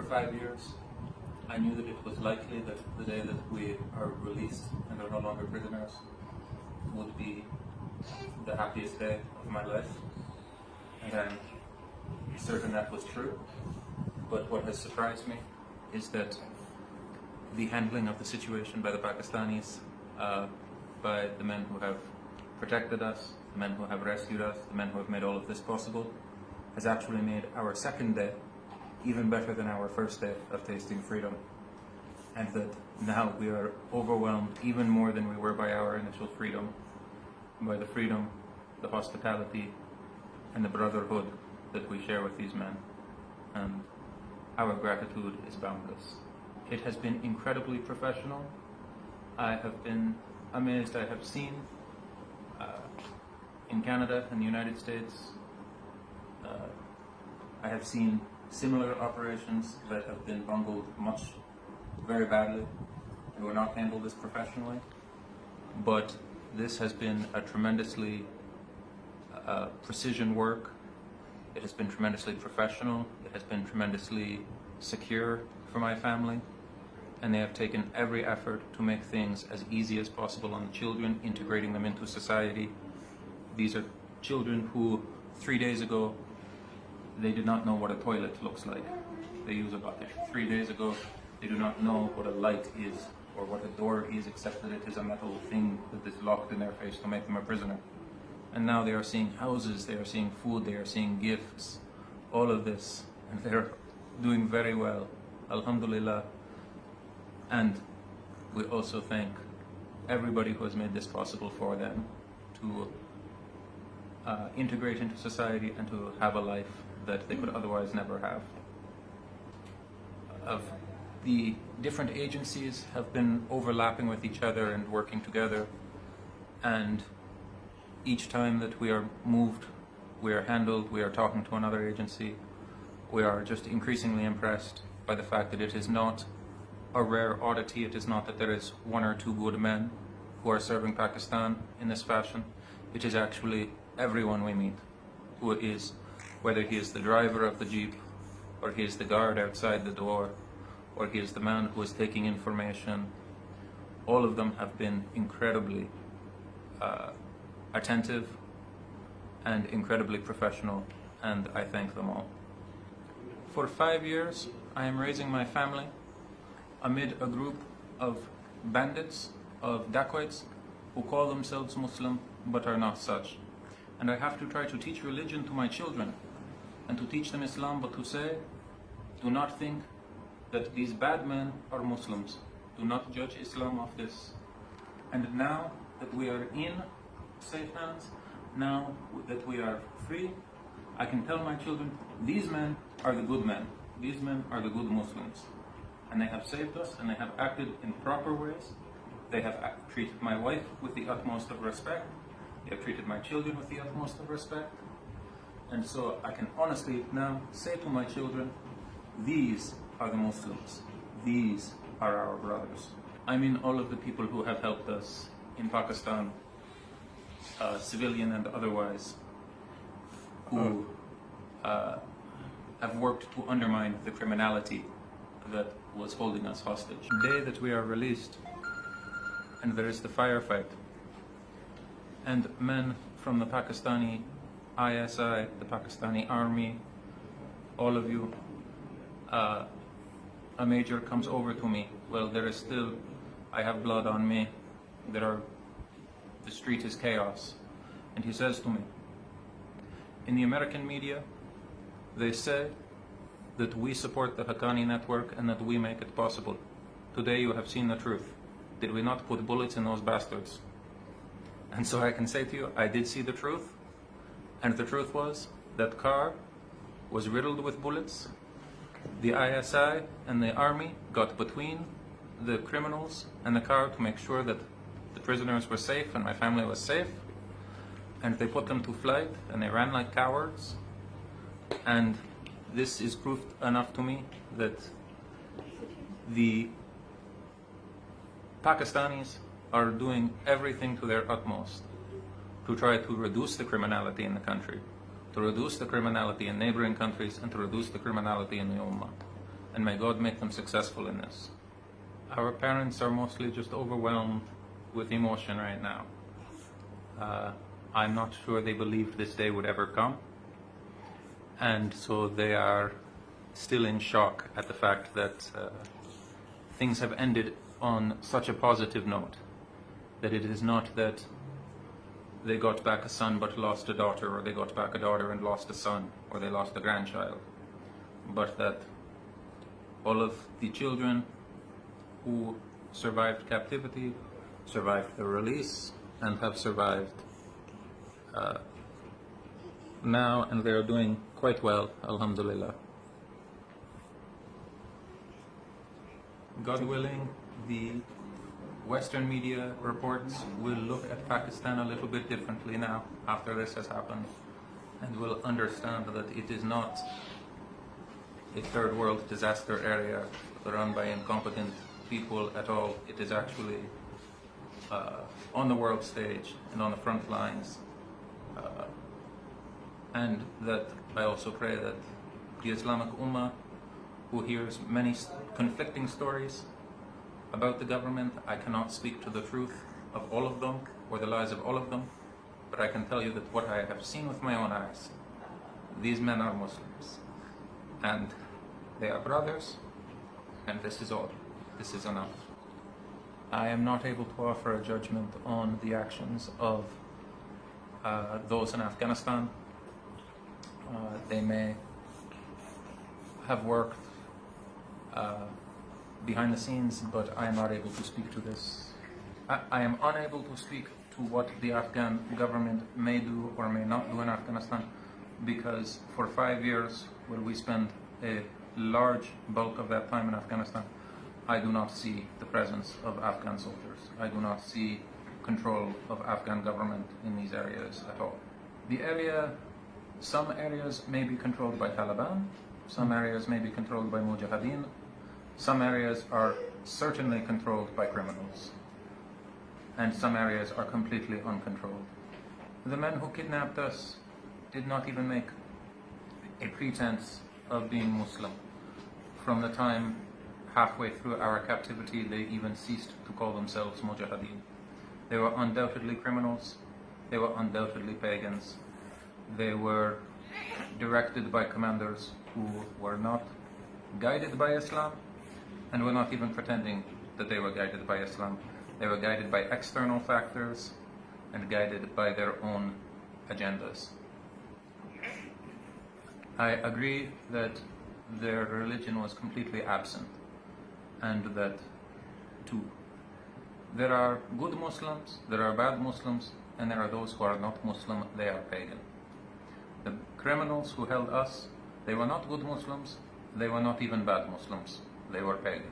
5 years, I knew that it was likely that the day that we are released and are no longer prisoners would be the happiest day of my life. And I'm certain that was true. But what has surprised me is that the handling of the situation by the Pakistanis, by the men who have protected us, the men who have rescued us, the men who have made all of this possible, has actually made our second day even better than our first day of tasting freedom. And that now we are overwhelmed even more than we were by our initial freedom, by the freedom, the hospitality, and the brotherhood that we share with these men. And our gratitude is boundless. It has been incredibly professional. I have been amazed. I have seen in Canada and the United States, I have seen similar operations that have been bungled very badly and were not handled as professionally. But this has been a tremendously precision work. It has been tremendously professional. It has been tremendously secure for my family. And they have taken every effort to make things as easy as possible on the children, integrating them into society. These are children who 3 days ago, they did not know what a toilet looks like. They use a bucket. 3 days ago, they do not know what a light is or what a door is, except that it is a metal thing that is locked in their face to make them a prisoner. And now they are seeing houses, they are seeing food, they are seeing gifts, all of this, and they're doing very well, alhamdulillah. And we also thank everybody who has made this possible for them to integrate into society and to have a life that they could otherwise never have. The different agencies have been overlapping with each other and working together, and each time that we are moved, we are handled, we are talking to another agency, we are just increasingly impressed by the fact that it is not a rare oddity. It is not that there is one or two good men who are serving Pakistan in this fashion. It is actually everyone we meet who is, whether he is the driver of the jeep, or he is the guard outside the door, or he is the man who is taking information. All of them have been incredibly attentive and incredibly professional, and I thank them all. For 5 years, I am raising my family amid a group of bandits, of dacoits, who call themselves Muslim but are not such. And I have to try to teach religion to my children, and to teach them Islam, but to say, do not think that these bad men are Muslims. Do not judge Islam off this. And now that we are in safe hands, now that we are free, I can tell my children, these men are the good men. These men are the good Muslims. And they have saved us, and they have acted in proper ways. They have treated my wife with the utmost of respect. They have treated my children with the utmost of respect. And so I can honestly now say to my children, these are the Muslims. These are our brothers. I mean all of the people who have helped us in Pakistan, civilian and otherwise, who have worked to undermine the criminality that was holding us hostage. The day that we are released, and there is the firefight, and men from the Pakistani ISI, the Pakistani army, all of you, a major comes over to me. Well, there is still, I have blood on me, the street is chaos. And he says to me, in the American media, they say that we support the Haqqani network and that we make it possible. Today you have seen the truth. Did we not put bullets in those bastards? And so I can say to you, I did see the truth. And the truth was, that car was riddled with bullets. The ISI and the army got between the criminals and the car to make sure that the prisoners were safe and my family was safe. And they put them to flight, and they ran like cowards. And this is proof enough to me that the Pakistanis are doing everything to their utmost to try to reduce the criminality in the country, to reduce the criminality in neighboring countries, and to reduce the criminality in the Ummah. and may God make them successful in this. Our parents are mostly just overwhelmed with emotion right now. I'm not sure they believed this day would ever come, and so they are still in shock at the fact that things have ended on such a positive note, that it is not that they got back a son but lost a daughter, or they got back a daughter and lost a son, or they lost a grandchild, but that all of the children who survived captivity, survived the release, and have survived now, and they are doing quite well, alhamdulillah. God willing, the Western media reports will look at Pakistan a little bit differently now after this has happened, and will understand that it is not a third world disaster area run by incompetent people at all. It is actually on the world stage and on the front lines. And that I also pray that the Islamic Ummah, who hears many conflicting stories about the government, I cannot speak to the truth of all of them or the lies of all of them, but I can tell you that what I have seen with my own eyes, these men are Muslims, and they are brothers, and this is all. This is enough. I am not able to offer a judgment on the actions of those in Afghanistan. They may have worked behind the scenes, but I am not able to speak to this. I am unable to speak to what the Afghan government may do or may not do in Afghanistan, because for 5 years, where we spend a large bulk of that time in Afghanistan, I do not see the presence of Afghan soldiers. I do not see control of Afghan government in these areas at all. Some areas may be controlled by Taliban, some areas may be controlled by Mujahideen, some areas are certainly controlled by criminals, and some areas are completely uncontrolled. The men who kidnapped us did not even make a pretense of being Muslim. From the time halfway through our captivity, they even ceased to call themselves Mujahideen. They were undoubtedly criminals, they were undoubtedly pagans, they were directed by commanders who were not guided by Islam, and were not even pretending that they were guided by Islam. They were guided by external factors and guided by their own agendas. I agree that their religion was completely absent, and that there are good Muslims, there are bad Muslims, and there are those who are not Muslim, they are pagan. The criminals who held us, they were not good Muslims, they were not even bad Muslims, they were pagan.